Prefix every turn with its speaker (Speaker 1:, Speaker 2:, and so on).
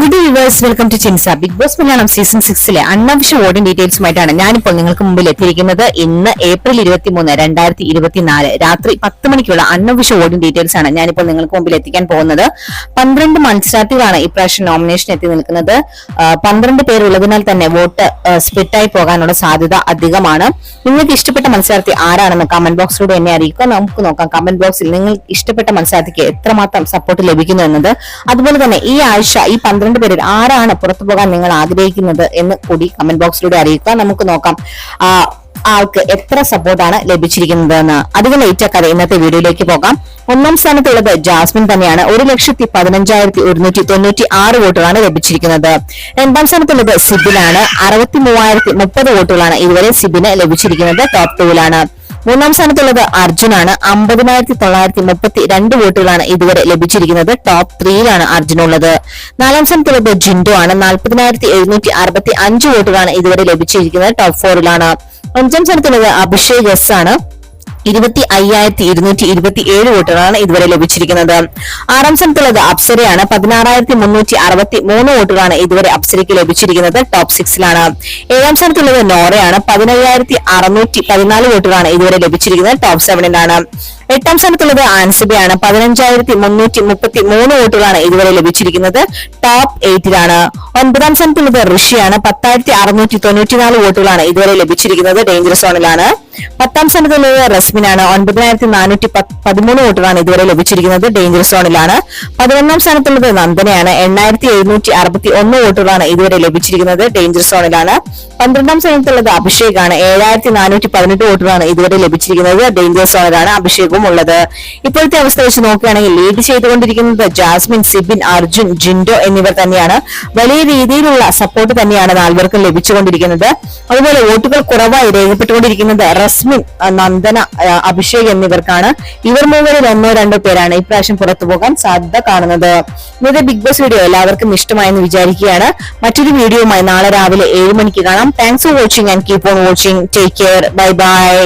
Speaker 1: Good viewers, welcome to ചിൻസ. Bigg Boss Malayalam season 6 unofficial voting ഡീറ്റെയിൽസുമായിട്ടാണ് ഞാനിപ്പോൾ നിങ്ങൾക്ക് മുമ്പിൽ എത്തിയിരിക്കുന്നത്. ഇന്ന് ഏപ്രിൽ 23, 2024 രാത്രി 10 മണിക്കുള്ള അൺഒഫീഷ്യൽ വോട്ടിംഗ് ഡീറ്റെയിൽസ് ആണ് ഞാനിപ്പോൾ നിങ്ങൾക്ക് മുമ്പിൽ എത്തിക്കാൻ പോകുന്നത്. 12 മത്സരാർത്ഥികളാണ് ഇപ്രാവശ്യം നോമിനേഷൻ എത്തി നിൽക്കുന്നത്. 12 പേരുള്ളതിനാൽ തന്നെ വോട്ട് സ്പ്ലിറ്റായി പോകാനുള്ള സാധ്യത അധികമാണ്. നിങ്ങൾക്ക് ഇഷ്ടപ്പെട്ട മത്സരാർത്ഥി ആരാണെന്ന് കമന്റ് ബോക്സിലൂടെ എന്നെ അറിയിക്കുക. നമുക്ക് നോക്കാം കമന്റ് ബോക്സിൽ നിങ്ങൾ ഇഷ്ടപ്പെട്ട മത്സരാർത്ഥിക്ക് എത്രമാത്രം സപ്പോർട്ട് ലഭിക്കുന്നു എന്നത്. അതുപോലെ തന്നെ ഈ ആഴ്ച ഈ 12 പേരിൽ ആരാണ് പുറത്തു പോകാൻ നിങ്ങൾ ആഗ്രഹിക്കുന്നത് എന്ന് കൂടി കമന്റ് ബോക്സിലൂടെ അറിയിക്കുക. നമുക്ക് നോക്കാം ആൾക്ക് എത്ര സപ്പോർട്ടാണ് ലഭിച്ചിരിക്കുന്നത് എന്ന്. അധികം ലേറ്റ് ആക്കാതെ ഇന്നത്തെ വീഡിയോയിലേക്ക് പോകാം. 1ാം സ്ഥാനത്തുള്ളത് ജാസ്മിൻ തന്നെയാണ്. 1,15,196 വോട്ടുകളാണ് ലഭിച്ചിരിക്കുന്നത്. 2ാം സ്ഥാനത്തുള്ളത് സിബിനാണ്. 63,030 വോട്ടുകളാണ് ഇതുവരെ സിബിന് ലഭിച്ചിരിക്കുന്നത്. ടോപ്പ് 2-ലാണ്. 3ാം സ്ഥാനത്തുള്ളത് അർജുനാണ്. 50,932 വോട്ടുകളാണ് ഇതുവരെ ലഭിച്ചിരിക്കുന്നത്. ടോപ്പ് 3-ലാണ് അർജുനുള്ളത്. 4ാം സ്ഥാനത്തുള്ളത് ജിൻഡോ ആണ്. 40,765 വോട്ടുകളാണ് ഇതുവരെ ലഭിച്ചിരിക്കുന്നത്. ടോപ്പ് 4-ലാണ്. 5ാം സ്ഥാനത്തുള്ളത് അഭിഷേക് എസ് ആണ്. 25,227 വോട്ടുകളാണ് ഇതുവരെ ലഭിച്ചിരിക്കുന്നത്. 6ാം സ്ഥാനത്തുള്ളത് അപ്സരയാണ്. 16,363 വോട്ടുകളാണ് ഇതുവരെ അപ്സരയ്ക്ക് ലഭിച്ചിരിക്കുന്നത്. ടോപ്പ് 6-ലാണ്. 7ാം സ്ഥാനത്തുള്ളത് നോറയാണ്. 15,614 വോട്ടുകളാണ് ഇതുവരെ ലഭിച്ചിരിക്കുന്നത്. ടോപ്പ് 7-ലാണ്. 8ാം സ്ഥാനത്തുള്ളത് ആൻസിബയാണ്. 15,333 വോട്ടുകളാണ് ഇതുവരെ ലഭിച്ചിരിക്കുന്നത്. ടോപ്പ് 8-ലാണ്. 9ാം സ്ഥാനത്തുള്ളത് ഋഷിയാണ്. 10,694 വോട്ടുകളാണ് ഇതുവരെ ലഭിച്ചിരിക്കുന്നത്. ഡേഞ്ചർ സോണിലാണ്. 10ാം സ്ഥാനത്തുള്ളത് റസ്മിനാണ്. 9,413 വോട്ടുകളാണ് ഇതുവരെ ലഭിച്ചിരിക്കുന്നത്. ഡേഞ്ചർ സോണിലാണ്. 11ാം സ്ഥാനത്തുള്ളത് നന്ദനയാണ്. 8,761 വോട്ടുകളാണ് ഇതുവരെ ലഭിച്ചിരിക്കുന്നത്. ഡേഞ്ചർ സോണിലാണ്. 12ാം സ്ഥാനത്തുള്ളത് അഭിഷേകാണ്. 7,418 വോട്ടുകളാണ് ഇതുവരെ ലഭിച്ചിരിക്കുന്നത്. ഡേഞ്ചർ സോണിലാണ് അഭിഷേകും ഉള്ളത്. ഇപ്പോഴത്തെ അവസ്ഥ വെച്ച് നോക്കുകയാണെങ്കിൽ ലീഡ് ചെയ്തുകൊണ്ടിരിക്കുന്നത് ജാസ്മിൻ, സിബിൻ, അർജുൻ, ജിൻഡോ എന്നിവർ തന്നെയാണ്. വലിയ രീതിയിലുള്ള സപ്പോർട്ട് തന്നെയാണ് നാലുപേർക്കും ലഭിച്ചുകൊണ്ടിരിക്കുന്നത്. അതുപോലെ വോട്ടുകൾ കുറവായി രേഖപ്പെട്ടുകൊണ്ടിരിക്കുന്നത് റസ്മിൻ, നന്ദന, അഭിഷേക് എന്നിവർക്കാണ്. ഇവർ മൂവരിൽ 1-2 പേരാണ് ഇപ്രാവശ്യം പുറത്തു പോകാൻ സാധ്യത കാണുന്നത്. ഇന്നത്തെ ബിഗ് ബോസ് വീഡിയോ എല്ലാവർക്കും ഇഷ്ടമായെന്ന് വിചാരിക്കുകയാണ്. മറ്റൊരു വീഡിയോയുമായി നാളെ രാവിലെ 7 മണിക്ക് കാണാം. Thanks for watching and keep on watching. Take care. Bye bye.